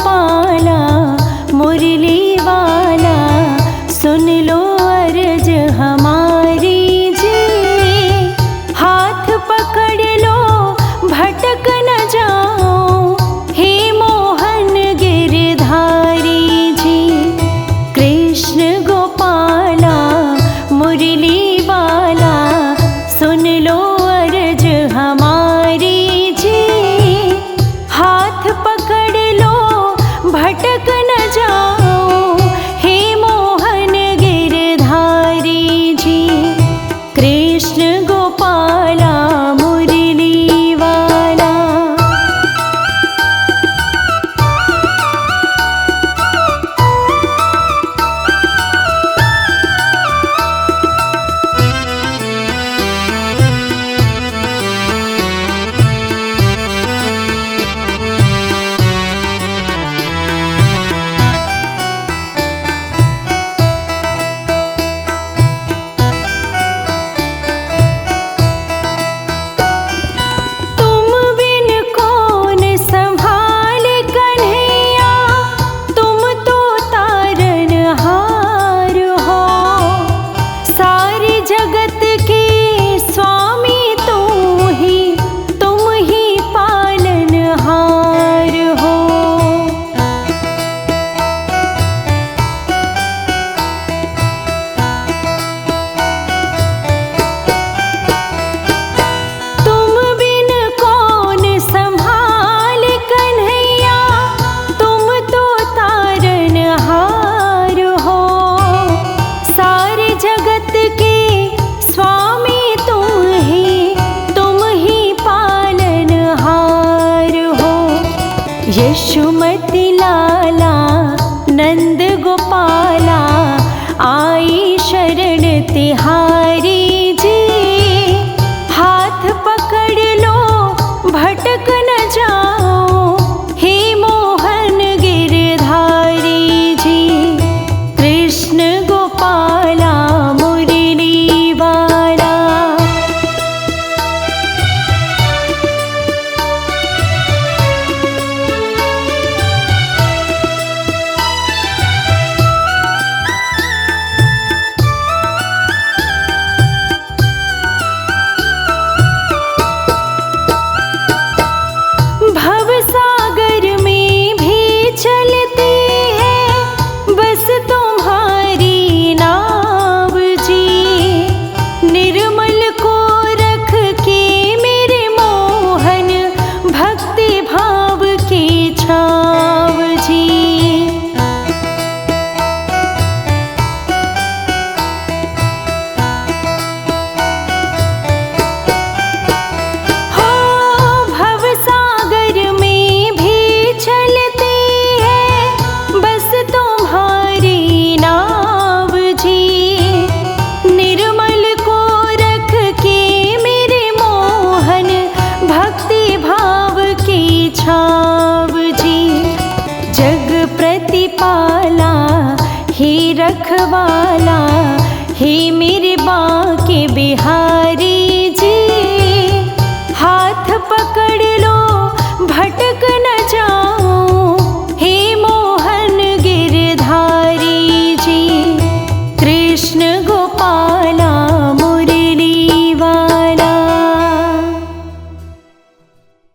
गोपाला मुरली वाला, सुन लो अर्ज हमारी जी। हाथ पकड़ लो भटक न जाओ, हे मोहन गिरधारी जी। कृष्ण गोपाला मुरली वाला, सुन लो अर्ज हमारी जी। हाथ पकड़ लो भटक न जाओ, हे मोहन गिरधारी जी। कृष्ण गोपाला मुरली वाला। यशोमती लाला नंद गोपाला, आई शरण तिहारी जी। हाथ पकड़ लो भटक न जाओ, हे मोहन गिरधारी जी। कृष्ण गोपाला मुरली वाला। जग प्रतिपाला हे रखवाला, हे मेरे बांके बिहारी जी। हाथ पकड़ लो भटक न जाओ, हे मोहन गिरधारी जी। कृष्ण गोपाला